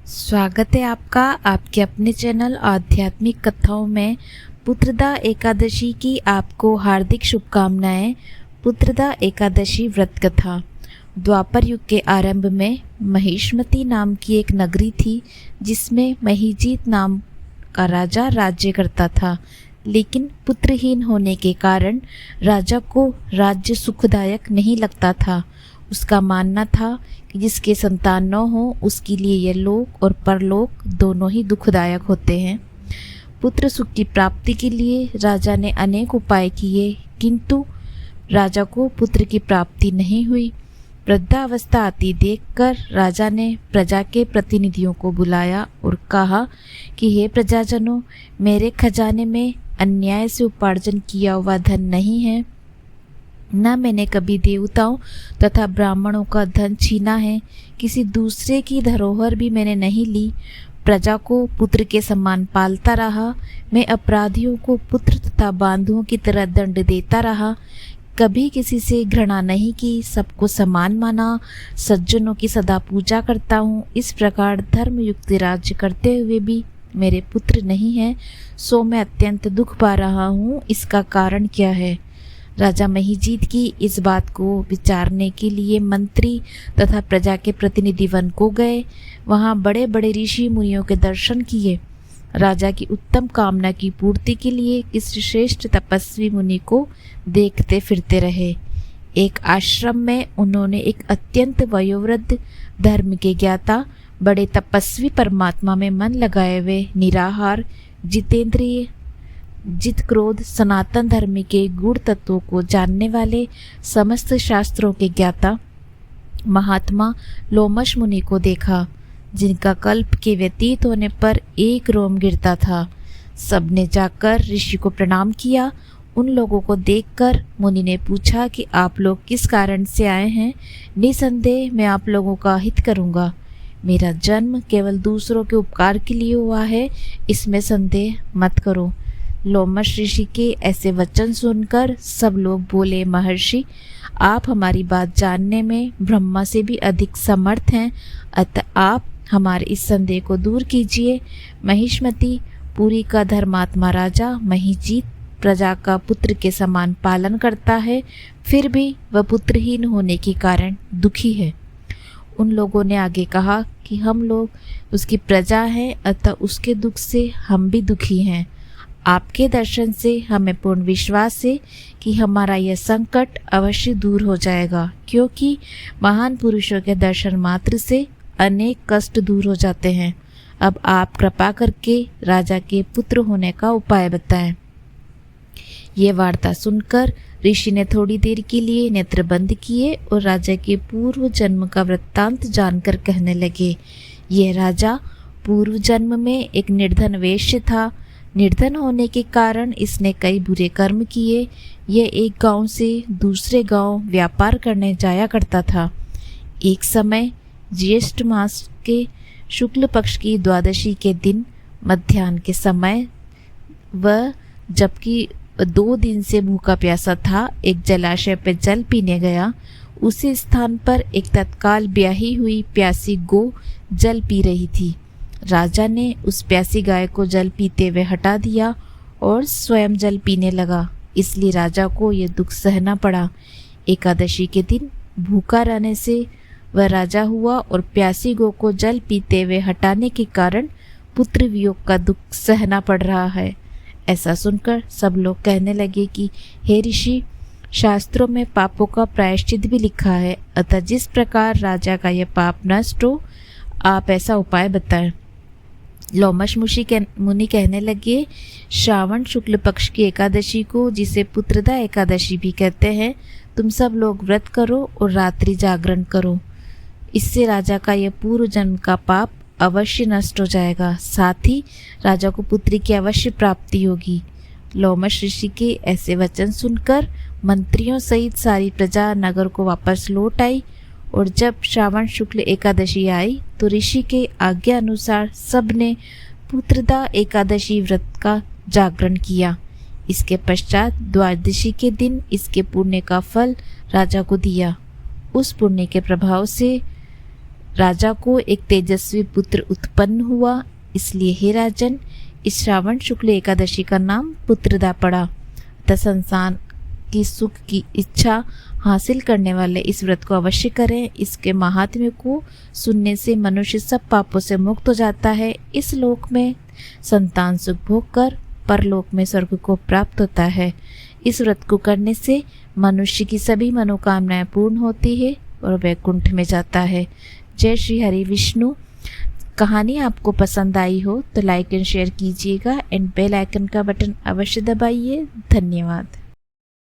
स्वागत है आपका आपके अपने चैनल आध्यात्मिक कथाओं में। पुत्रदा एकादशी की आपको हार्दिक शुभकामनाएं। पुत्रदा एकादशी व्रत कथा। द्वापर युग के आरंभ में महिष्मती नाम की एक नगरी थी जिसमें महिजीत नाम का राजा राज्य करता था, लेकिन पुत्रहीन होने के कारण राजा को राज्य सुखदायक नहीं लगता था। उसका मानना था कि जिसके संतान न हो उसके लिए यह लोक और परलोक दोनों ही दुखदायक होते हैं। पुत्र सुख की प्राप्ति के लिए राजा ने अनेक उपाय किए, किंतु राजा को पुत्र की प्राप्ति नहीं हुई। वृद्धावस्था आती देखकर राजा ने प्रजा के प्रतिनिधियों को बुलाया और कहा कि हे प्रजाजनों, मेरे खजाने में अन्याय से उपार्जन किया हुआ धन नहीं है, न मैंने कभी देवताओं तथा ब्राह्मणों का धन छीना है, किसी दूसरे की धरोहर भी मैंने नहीं ली। प्रजा को पुत्र के समान पालता रहा, मैं अपराधियों को पुत्र तथा बांधुओं की तरह दंड देता रहा। कभी किसी से घृणा नहीं की, सबको समान माना, सज्जनों की सदा पूजा करता हूँ। इस प्रकार धर्मयुक्त राज्य करते हुए भी मेरे पुत्र नहीं है, सो मैं अत्यंत दुख पा रहा हूँ। इसका कारण क्या है? राजा महिजीत की इस बात को विचारने के लिए मंत्री तथा प्रजा के प्रतिनिधि वन को गए। वहाँ बड़े बड़े ऋषि मुनियों के दर्शन किए। राजा की उत्तम कामना की पूर्ति के लिए इस श्रेष्ठ तपस्वी मुनि को देखते फिरते रहे। एक आश्रम में उन्होंने एक अत्यंत वयोवृद्ध धर्म के ज्ञाता बड़े तपस्वी परमात्मा में मन लगाए हुए निराहार जितेंद्रिय जित क्रोध सनातन धर्म के गुण तत्वों को जानने वाले समस्त शास्त्रों के ज्ञाता महात्मा लोमश मुनि को देखा, जिनका कल्प के व्यतीत होने पर एक रोम गिरता था। सबने जाकर ऋषि को प्रणाम किया। उन लोगों को देखकर मुनि ने पूछा कि आप लोग किस कारण से आए हैं? निसंदेह मैं आप लोगों का हित करूंगा। मेरा जन्म केवल दूसरों के उपकार के लिए हुआ है, इसमें संदेह मत करो। लोमश ऋषि के ऐसे वचन सुनकर सब लोग बोले, महर्षि, आप हमारी बात जानने में ब्रह्मा से भी अधिक समर्थ हैं, अतः आप हमारे इस संदेह को दूर कीजिए। महिष्मती पुरी का धर्मात्मा राजा महिजीत प्रजा का पुत्र के समान पालन करता है, फिर भी वह पुत्रहीन होने के कारण दुखी है। उन लोगों ने आगे कहा कि हम लोग उसकी प्रजा हैं, अतः उसके दुख से हम भी दुखी हैं। आपके दर्शन से हमें पूर्ण विश्वास है कि हमारा यह संकट अवश्य दूर हो जाएगा, क्योंकि महान पुरुषों के दर्शन मात्र से अनेक कष्ट दूर हो जाते हैं। अब आप कृपा करके राजा के पुत्र होने का उपाय बताएं। ये वार्ता सुनकर ऋषि ने थोड़ी देर के लिए नेत्र बंद किए और राजा के पूर्व जन्म का वृत्तांत जानकर कहने लगे। यह राजा पूर्व जन्म में एक निर्धन वेश्य था। निर्धन होने के कारण इसने कई बुरे कर्म किए। यह एक गांव से दूसरे गांव व्यापार करने जाया करता था। एक समय ज्येष्ठ मास के शुक्ल पक्ष की द्वादशी के दिन मध्याह्न के समय वह, जबकि 2 दिन से भूखा प्यासा था, एक जलाशय पर जल पीने गया। उसी स्थान पर एक तत्काल ब्याही हुई प्यासी गो जल पी रही थी। राजा ने उस प्यासी गाय को जल पीते हुए हटा दिया और स्वयं जल पीने लगा, इसलिए राजा को यह दुख सहना पड़ा। एकादशी के दिन भूखा रहने से वह राजा हुआ और प्यासी गो को जल पीते हुए हटाने के कारण पुत्र वियोग का दुख सहना पड़ रहा है। ऐसा सुनकर सब लोग कहने लगे कि हे ऋषि, शास्त्रों में पापों का प्रायश्चित भी लिखा है, अतः जिस प्रकार राजा का यह पाप नष्ट हो, आप ऐसा उपाय बताएं। लोमश मुनि कहने लगे, श्रावण शुक्ल पक्ष की एकादशी को, जिसे पुत्रदा एकादशी भी कहते हैं, तुम सब लोग व्रत करो और रात्रि जागरण करो। इससे राजा का यह पूर्व जन्म का पाप अवश्य नष्ट हो जाएगा, साथ ही राजा को पुत्री की अवश्य प्राप्ति होगी। लोमश ऋषि के ऐसे वचन सुनकर मंत्रियों सहित सारी प्रजा नगर को वापस लौट आई और जब श्रावण शुक्ल एकादशी आई तो ऋषि के आज्ञा अनुसार सबने पुत्रदा एकादशी व्रत का जागरण किया। इसके पश्चात द्वादशी के दिन इसके पुण्य का फल राजा को दिया। उस पुण्य के प्रभाव से राजा को एक तेजस्वी पुत्र उत्पन्न हुआ, इसलिए हे राजन, इस श्रावण शुक्ल एकादशी का नाम पुत्रदा पड़ा। तथा संसार की सुख की इच्छा हासिल करने वाले इस व्रत को अवश्य करें। इसके महात्म्य को सुनने से मनुष्य सब पापों से मुक्त हो जाता है। इस लोक में संतान सुख भोग कर परलोक में स्वर्ग को प्राप्त होता है। इस व्रत को करने से मनुष्य की सभी मनोकामनाएं पूर्ण होती है और वैकुंठ में जाता है। जय श्री हरि विष्णु। कहानी आपको पसंद आई हो तो लाइक एंड शेयर कीजिएगा एंड बेल आइकन का बटन अवश्य दबाइए। धन्यवाद।